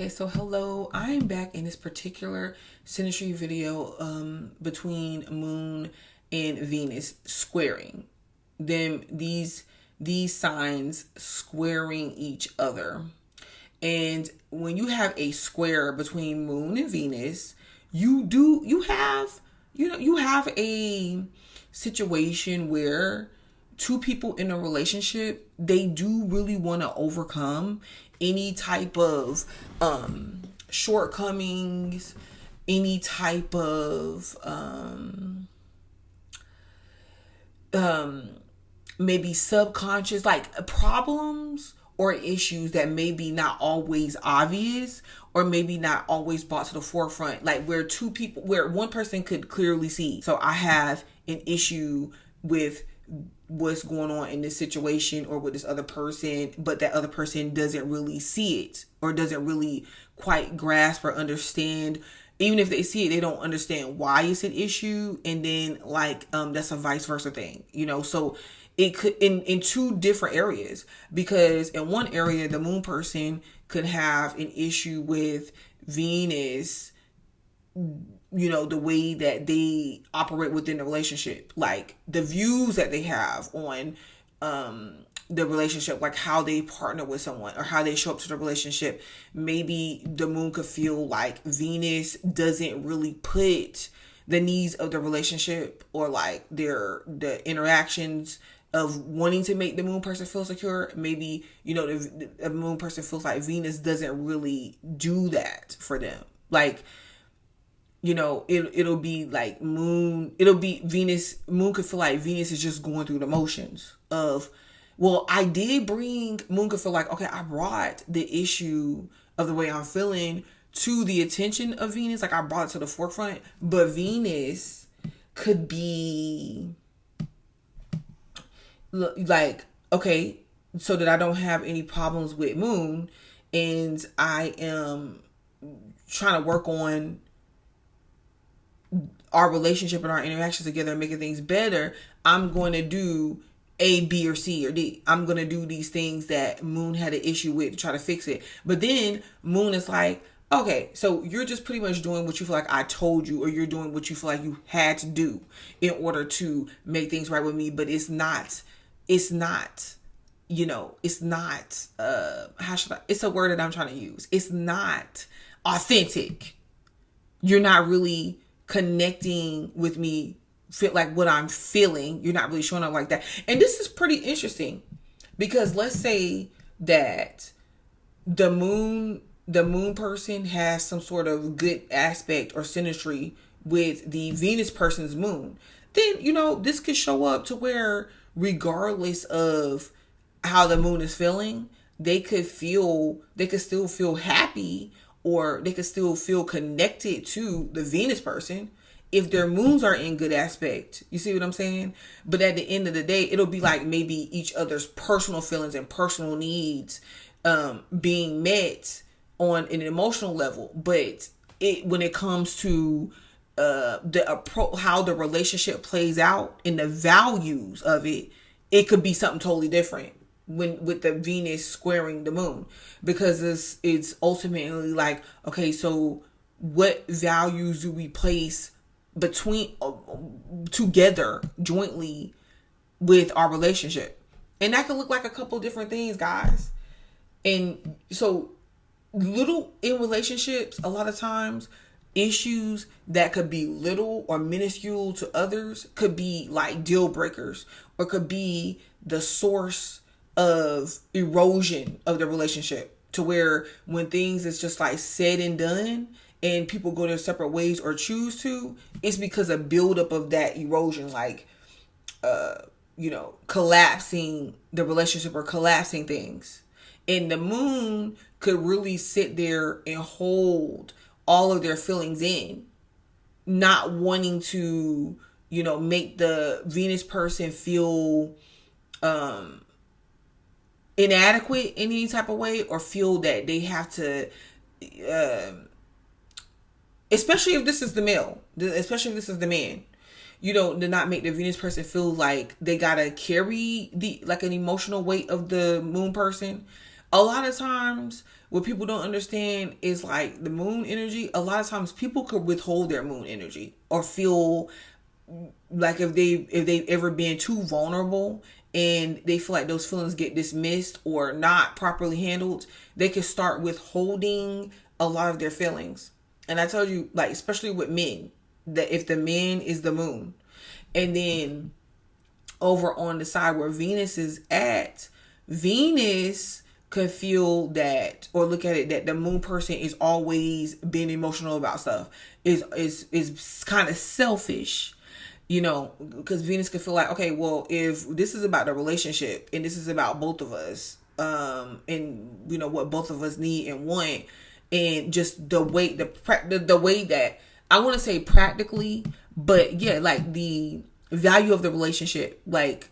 So hello, I am back in this particular Synastry video between Moon and Venus squaring. These signs squaring each other. And when you have a square between Moon and Venus, you have a situation where two people in a relationship, they do really want to overcome any type of shortcomings, any type of maybe subconscious like problems or issues that maybe not always obvious or maybe not always brought to the forefront, like where one person could clearly see. So I have an issue with what's going on in this situation or with this other person, but that other person doesn't really see it or doesn't really quite grasp or understand. Even if they see it, they don't understand why it's an issue. And then that's a vice versa thing, so it could in two different areas, because in one area, the Moon person could have an issue with Venus, the way that they operate within the relationship, like the views that they have on the relationship, like how they partner with someone or how they show up to the relationship. Maybe the Moon could feel like Venus doesn't really put the needs of the relationship or like the interactions of wanting to make the Moon person feel secure. Maybe, the Moon person feels like Venus doesn't really do that for them. Like, it'll be like Moon could feel like Venus is just going through the motions of, well, Moon could feel like, okay, I brought the issue of the way I'm feeling to the attention of Venus. Like I brought it to the forefront, but Venus could be like, okay, so that I don't have any problems with Moon and I am trying to work on our relationship and our interactions together and making things better, I'm going to do A, B, or C, or D. I'm going to do these things that Moon had an issue with to try to fix it. But then Moon is like, okay, so you're just pretty much doing what you feel like I told you, or you're doing what you feel like you had to do in order to make things right with me. But it's not, it's a word that I'm trying to use. It's not authentic. You're not really connecting with me, feel like what I'm feeling. You're not really showing up like that. And this is pretty interesting because let's say that the moon person has some sort of good aspect or synastry with the Venus person's moon. Then, this could show up to where regardless of how the Moon is feeling, they could still feel happy, or they could still feel connected to the Venus person if their moons are in good aspect. You see what I'm saying? But at the end of the day, it'll be like maybe each other's personal feelings and personal needs being met on an emotional level. But when it comes to how the relationship plays out and the values of it, it could be something totally different with the Venus squaring the Moon, because it's ultimately like, okay, so what values do we place between together jointly with our relationship? And that could look like a couple different things, guys. And so little in relationships, a lot of times issues that could be little or minuscule to others could be like deal breakers, or could be the source of erosion of the relationship, to where when things is just like said and done and people go their separate ways or choose to, it's because of buildup of that erosion, like collapsing the relationship or collapsing things. And the Moon could really sit there and hold all of their feelings in, not wanting to, make the Venus person feel inadequate in any type of way, or feel that they have to, especially if this is the male, especially if this is the man, to not make the Venus person feel like they gotta carry an emotional weight of the Moon person, A lot of times what people don't understand is like the moon energy. A lot of times people could withhold their moon energy or feel like if they've ever been too vulnerable and they feel like those feelings get dismissed or not properly handled, they can start withholding a lot of their feelings. And I told you, like, especially with men, that if the man is the moon, and then over on the side where Venus is at, Venus could feel that or look at it that the moon person is always being emotional about stuff, is kind of selfish, you know, because Venus could feel like, okay, well, if this is about the relationship and this is about both of us, and you know what both of us need and want, and just the way that I want to say practically, but yeah, like the value of the relationship, like,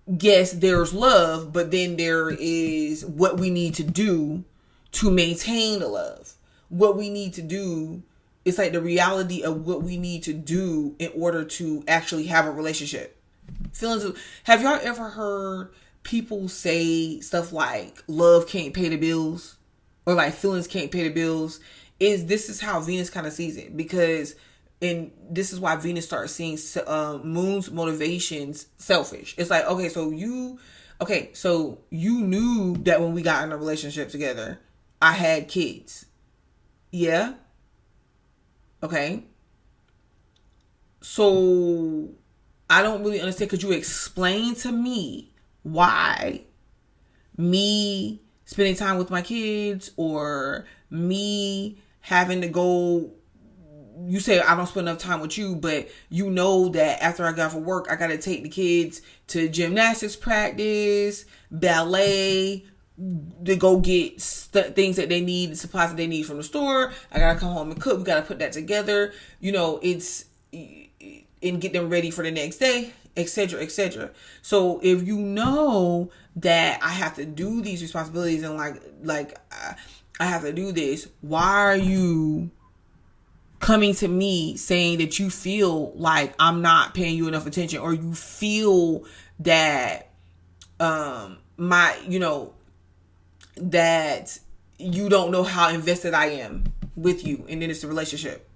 yes, there's love, but then there is what we need to do to maintain the love. What we need to do, it's like the reality of what we need to do in order to actually have a relationship. Have y'all ever heard people say stuff like love can't pay the bills, or like feelings can't pay the bills? This is how Venus kind of sees it, because and this is why Venus starts seeing moon's motivations selfish. It's like, okay, so you knew that when we got in a relationship together, I had kids. Yeah. Okay. So I don't really understand. Could you explain to me why me spending time with my kids, or me having to go, you say I don't spend enough time with you, but you know that after I got off work, I got to take the kids to gymnastics practice, ballet, to go get things that they need, supplies that they need from the store. I got to come home and cook. We got to put that together. You know, and get them ready for the next day, etc., etc. So if you know that I have to do these responsibilities and like I have to do this, why are you coming to me saying that you feel like I'm not paying you enough attention, or you feel that that you don't know how invested I am with you, and then it's the relationship.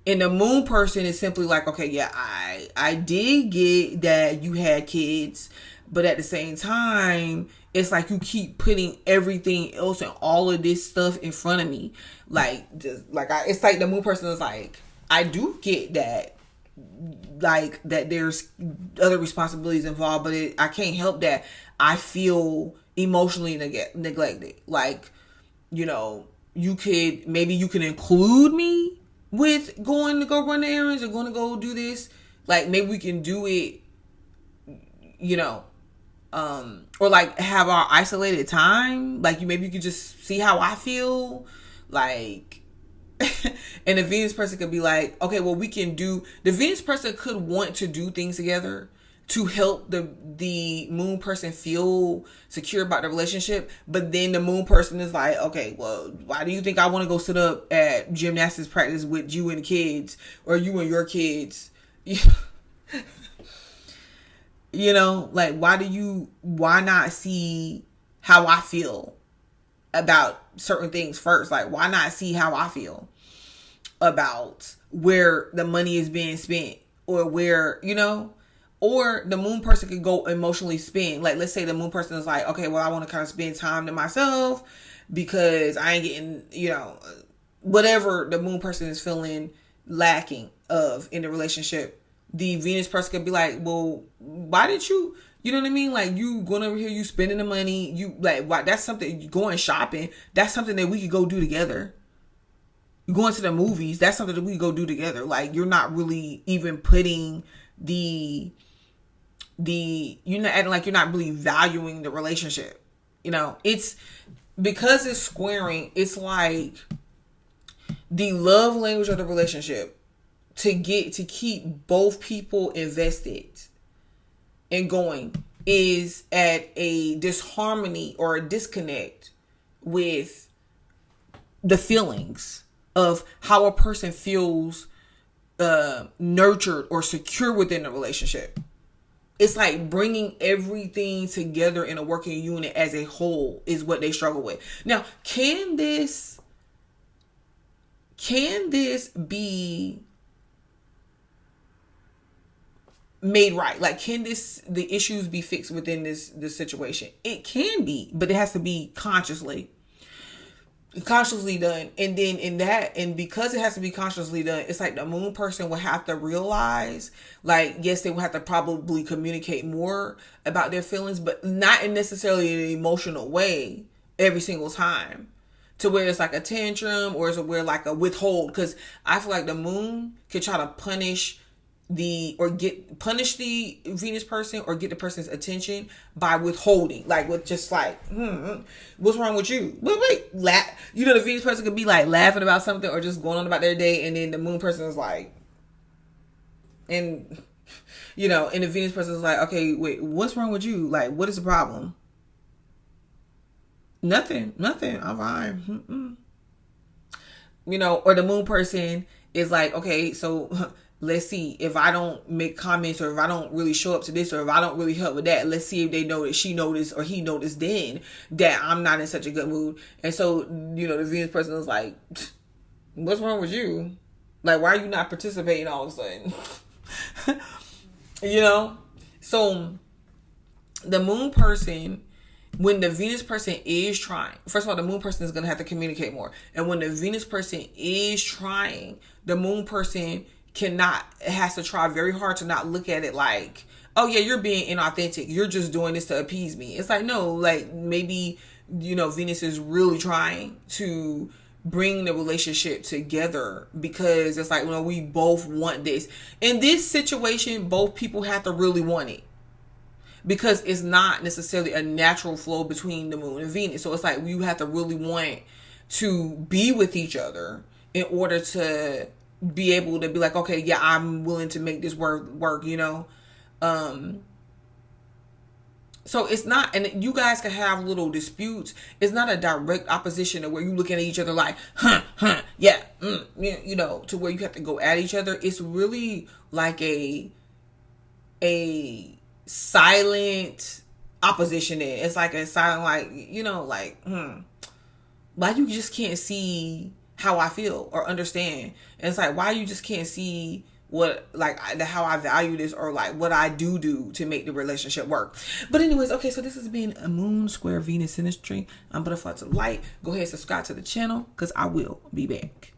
And the moon person is simply like, okay, yeah, I did get that you had kids, but at the same time, it's like you keep putting everything else and all of this stuff in front of me. It's like the moon person is like, I do get that, like that there's other responsibilities involved, but I can't help that I feel emotionally neglected. Like, you know, you can include me with going to go run the errands or going to go do this. Like, maybe we can do it, you know, or like have our isolated time. Like, maybe you could just see how I feel. Like, and the Venus person could be like, okay, well, the Venus person could want to do things together to help the moon person feel secure about the relationship. But then the moon person is like, okay, well, why do you think I want to go sit up at gymnastics practice with you and the kids, or you and your kids? You know, like, why not see how I feel about certain things first? Like, why not see how I feel about where the money is being spent, or where, you know, or the moon person could go emotionally spend. Like, let's say the moon person is like, okay, well, I want to kind of spend time to myself because I ain't getting, you know, whatever the moon person is feeling lacking of in the relationship. The Venus person could be like, well, why did you know what I mean? Like, you going over here, you spending the money, you like, why? That's something, you going shopping, that's something that we could go do together. You going to the movies, that's something that we could go do together. Like, you're not really even putting you're not acting like you're not really valuing the relationship. You know, it's because it's squaring, it's like the love language of the relationship to keep both people invested and going is at a disharmony or a disconnect with the feelings of how a person feels nurtured or secure within the relationship. it's like bringing everything together in a working unit as a whole is what they struggle with. Now, can this be made right? Like, can the issues be fixed within this situation? It can be, but it has to be consciously done. And then and because it has to be consciously done, it's like the moon person will have to realize, like, yes, they will have to probably communicate more about their feelings, but not in necessarily an emotional way every single time, to where it's like a tantrum, or is it where like a withhold. Because I feel like the moon can try to punish the Venus person, or get the person's attention by withholding, like with just like, what's wrong with you? Wait, the Venus person could be like laughing about something or just going on about their day, and then the moon person is like, and the Venus person is like, okay, wait, what's wrong with you? Like, what is the problem? Nothing, I'm fine. Or the moon person is like, okay, so let's see, if I don't make comments, or if I don't really show up to this, or if I don't really help with that, let's see if they notice, she noticed, or he noticed then that I'm not in such a good mood. And so, the Venus person is like, what's wrong with you? Like, why are you not participating all of a sudden? So the moon person, when the Venus person is trying, first of all, the moon person is going to have to communicate more. And when the Venus person is trying, the moon person has to try very hard to not look at it like, oh yeah, you're being inauthentic, you're just doing this to appease me. It's like, no, like, maybe Venus is really trying to bring the relationship together, because it's like, we both want this. In this situation, both people have to really want it, because it's not necessarily a natural flow between the moon and Venus. So it's like, you have to really want to be with each other in order to be able to be like, okay, yeah, I'm willing to make this work. So it's not, and you guys can have little disputes. It's not a direct opposition to where you looking at each other like, yeah, to where you have to go at each other. It's really like a silent opposition. It's like a silent, like, why you just can't see how I feel or understand. And it's like, why you just can't see how I value this, or like what I do to make the relationship work. But anyways, okay, so this has been a Moon Square Venus Synastry. I'm Butterfly to the Light. Go ahead and subscribe to the channel, because I will be back.